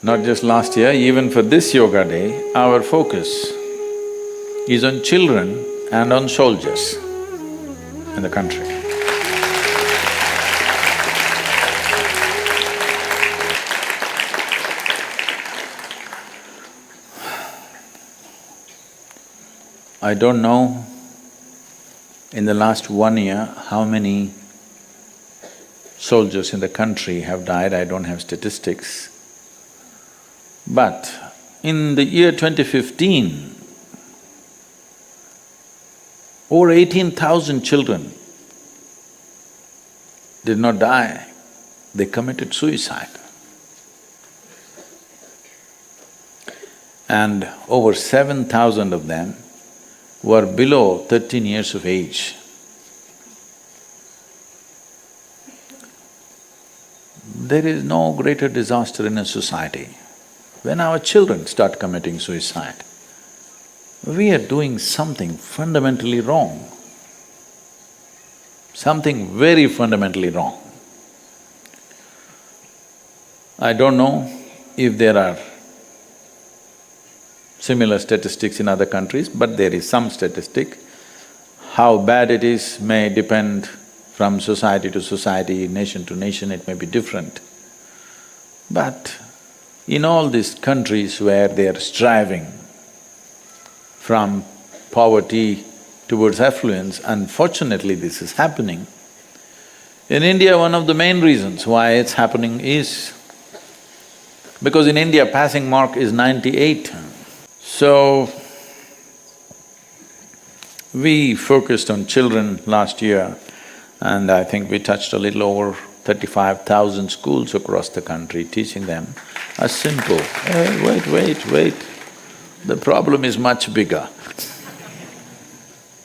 Not just last year, even for this yoga day, our focus is on children and on soldiers in the country. I don't know in the last 1 year how many soldiers in the country have died, I don't have statistics. But in the year 2015, over 18,000 children did not die, they committed suicide. And over 7,000 of them were below 13 years of age. There is no greater disaster in a society. When our children start committing suicide, we are doing something fundamentally wrong, something very fundamentally wrong. I don't know if there are similar statistics in other countries, but there is some statistic. How bad it is may depend from society to society, nation to nation, it may be different. But in all these countries where they are striving from poverty towards affluence, unfortunately this is happening. In India, one of the main reasons why it's happening is because in India passing mark is 98. So, we focused on children last year and I think we touched a little over 35,000 schools across the country, teaching them a simple, wait, the problem is much bigger.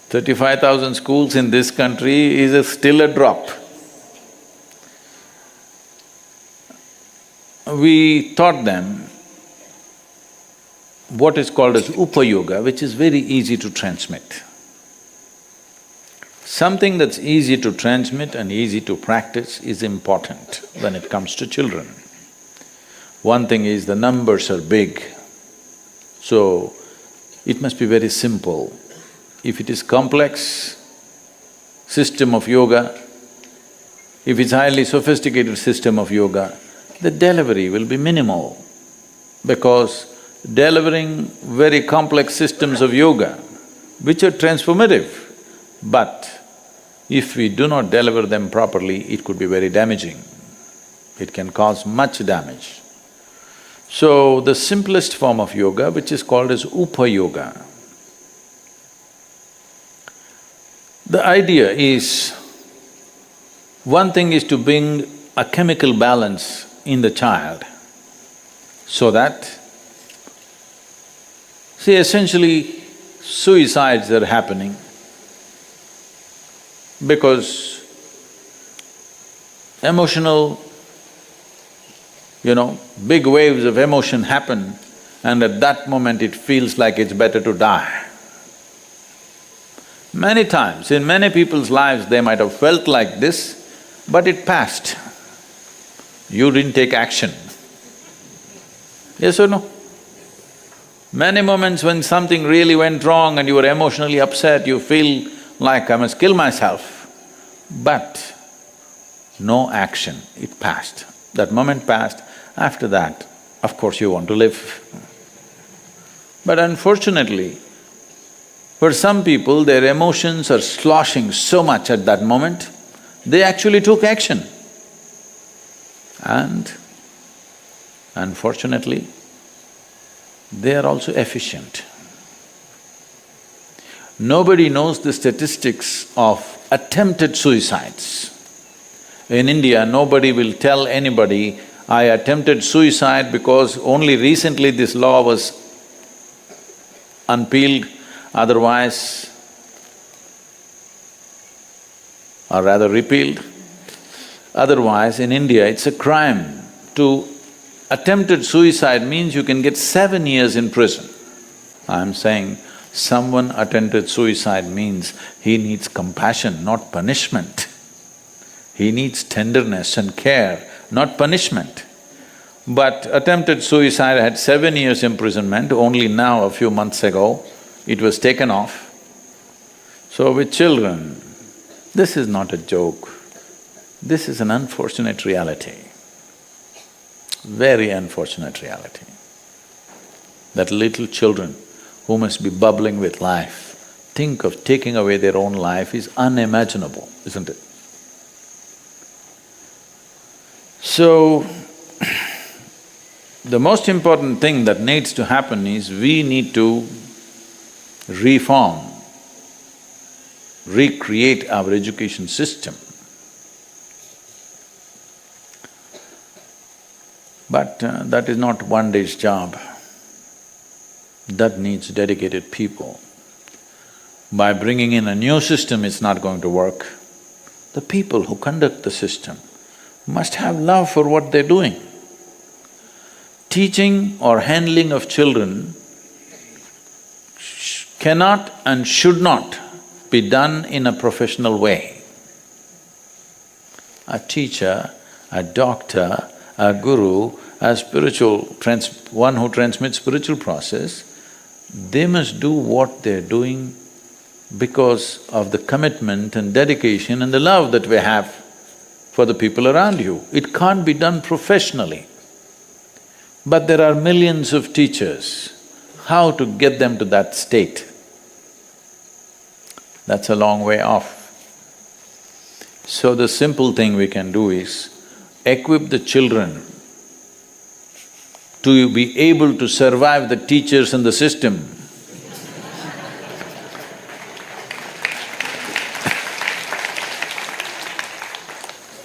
35,000 schools in this country is still a drop. We taught them what is called as Upayoga, which is very easy to transmit. Something that's easy to transmit and easy to practice is important when it comes to children. One thing is the numbers are big, so it must be very simple. If it is complex system of yoga, if it's highly sophisticated system of yoga, the delivery will be minimal because delivering very complex systems of yoga, which are transformative, but if we do not deliver them properly, it could be very damaging. It can cause much damage. So, the simplest form of yoga, which is called as Upayoga, the idea is, one thing is to bring a chemical balance in the child so that… See, essentially, suicides are happening because emotional, big waves of emotion happen and at that moment it feels like it's better to die. Many times, in many people's lives, they might have felt like this, but it passed. You didn't take action. Yes or no? Many moments when something really went wrong and you were emotionally upset, you feel like, I must kill myself, but no action, it passed. That moment passed, after that, of course you want to live. But unfortunately, for some people, their emotions are sloshing so much at that moment, they actually took action. And unfortunately, they are also efficient. Nobody knows the statistics of attempted suicides. In India, nobody will tell anybody, I attempted suicide because only recently this law was unpeeled, otherwise… or rather repealed. Otherwise, in India, it's a crime to… attempted suicide means you can get 7 years in prison. I'm saying someone attempted suicide means he needs compassion, not punishment. He needs tenderness and care, not punishment. but attempted suicide had 7 years imprisonment. Only now, a few months ago, it was taken off. So with children, this is not a joke. This is an unfortunate reality, very unfortunate reality. That little children who must be bubbling with life, think of taking away their own life is unimaginable, isn't it? So, the most important thing that needs to happen is we need to reform, recreate our education system. But that is not one day's job. That needs dedicated people. By bringing in a new system, it's not going to work. The people who conduct the system must have love for what they're doing. Teaching or handling of children cannot and should not be done in a professional way. A teacher, a doctor, a guru, a one who transmits spiritual process, they must do what they're doing because of the commitment and dedication and the love that we have for the people around you. It can't be done professionally. But there are millions of teachers. How to get them to that state? That's a long way off. So the simple thing we can do is equip the children to be able to survive the teachers and the system.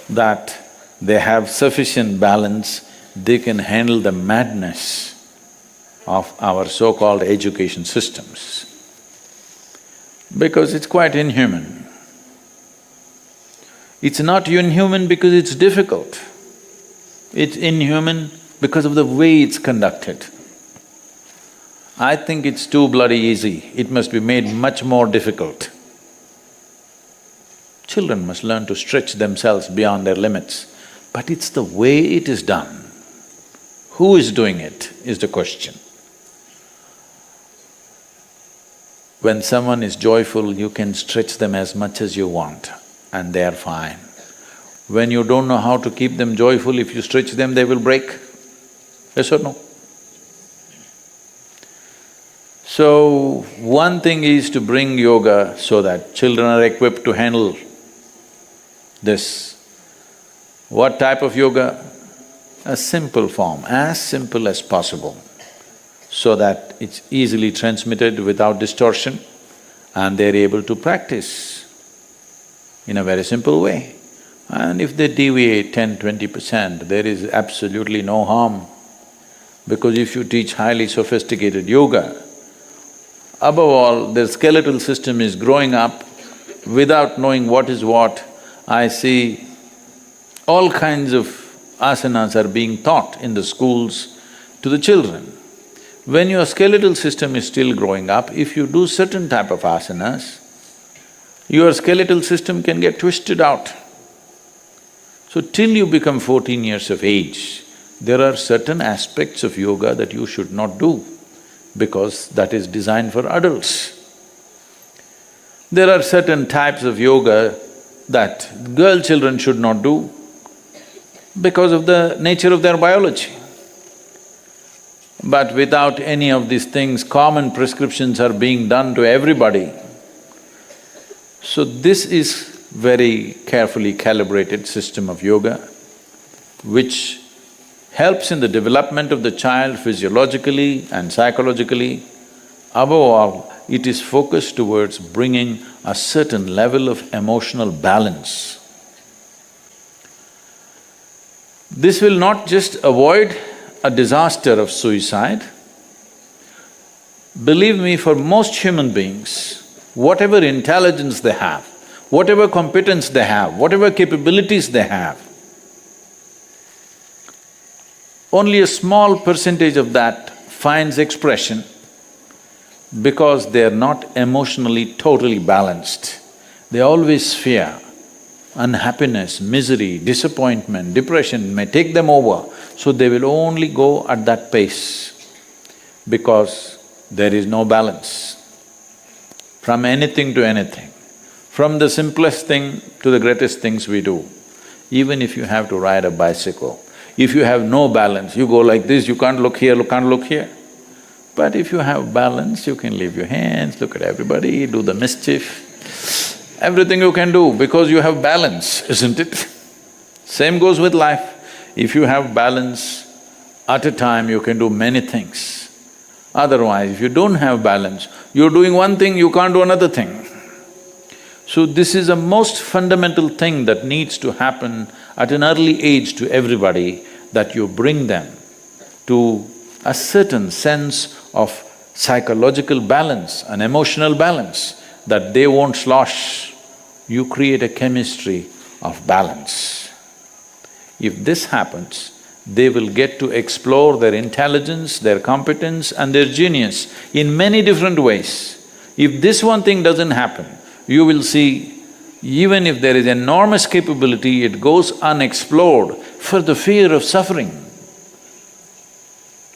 That they have sufficient balance, they can handle the madness of our so-called education systems. Because it's quite inhuman. It's not inhuman because it's difficult. It's inhuman because of the way it's conducted. I think it's too bloody easy, it must be made much more difficult. Children must learn to stretch themselves beyond their limits, but it's the way it is done. Who is doing it is the question. When someone is joyful, you can stretch them as much as you want and they are fine. When you don't know how to keep them joyful, if you stretch them, they will break. Yes or no? So, one thing is to bring yoga so that children are equipped to handle this. What type of yoga? A simple form, as simple as possible, so that it's easily transmitted without distortion and they're able to practice in a very simple way. And if they deviate 10–20%, there is absolutely no harm. Because if you teach highly sophisticated yoga, above all, their skeletal system is growing up without knowing what is what. I see all kinds of asanas are being taught in the schools to the children. When your skeletal system is still growing up, if you do certain type of asanas, your skeletal system can get twisted out. So till you become 14 years of age, there are certain aspects of yoga that you should not do because that is designed for adults. There are certain types of yoga that girl children should not do because of the nature of their biology. But without any of these things, common prescriptions are being done to everybody. So this is very carefully calibrated system of yoga, which helps in the development of the child physiologically and psychologically. Above all, it is focused towards bringing a certain level of emotional balance. This will not just avoid a disaster of suicide. Believe me, for most human beings, whatever intelligence they have, whatever competence they have, whatever capabilities they have, only a small percentage of that finds expression because they are not emotionally totally balanced. They always fear. Unhappiness, misery, disappointment, depression may take them over. So they will only go at that pace because there is no balance. From anything to anything, from the simplest thing to the greatest things we do. Even if you have to ride a bicycle, if you have no balance, you go like this, you can't look here, can't look here. But if you have balance, you can leave your hands, look at everybody, do the mischief. Everything you can do because you have balance, isn't it? Same goes with life. If you have balance, at a time you can do many things. Otherwise, if you don't have balance, you're doing one thing, you can't do another thing. So this is a most fundamental thing that needs to happen at an early age to everybody, that you bring them to a certain sense of psychological balance and emotional balance, that they won't slosh. You create a chemistry of balance. If this happens, they will get to explore their intelligence, their competence and their genius in many different ways. If this one thing doesn't happen, you will see, even if there is enormous capability, it goes unexplored for the fear of suffering.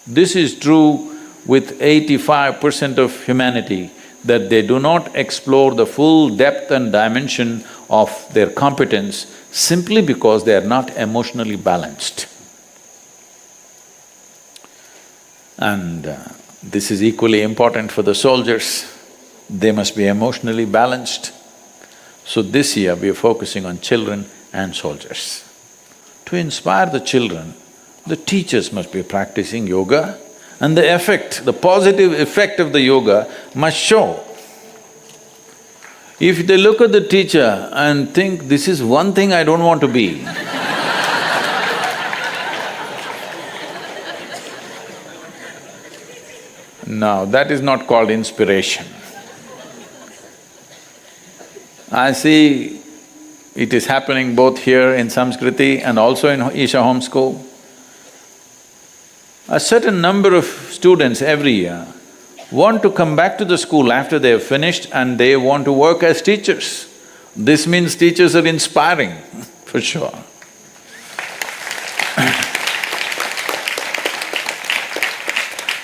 This is true with 85% of humanity, that they do not explore the full depth and dimension of their competence simply because they are not emotionally balanced. And this is equally important for the soldiers. They must be emotionally balanced. So this year we are focusing on children and soldiers. To inspire the children, the teachers must be practicing yoga, and the effect, the positive effect of the yoga must show. If they look at the teacher and think, this is one thing I don't want to be, no, that is not called inspiration. I see it is happening both here in Samskriti and also in Isha Home School. A certain number of students every year want to come back to the school after they have finished and they want to work as teachers. This means teachers are inspiring, for sure.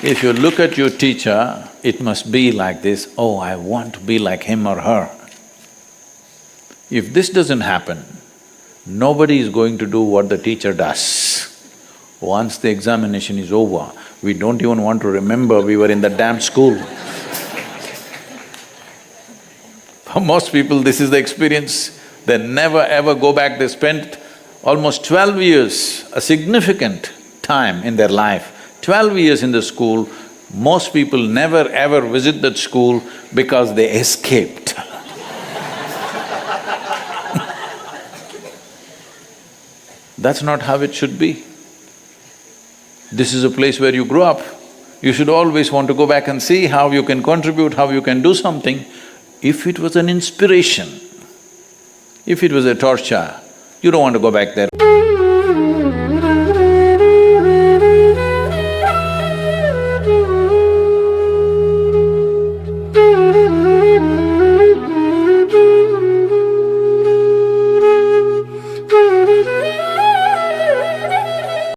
If you look at your teacher, it must be like this, oh, I want to be like him or her. If this doesn't happen, nobody is going to do what the teacher does. Once the examination is over, we don't even want to remember we were in the damn school. For most people, this is the experience. They never ever go back. They spent almost 12 years, a significant time in their life, 12 years in the school. Most people never ever visit that school because they escaped. That's not how it should be. This is a place where you grew up. You should always want to go back and see how you can contribute, how you can do something. If it was an inspiration, if it was a torture, you don't want to go back there.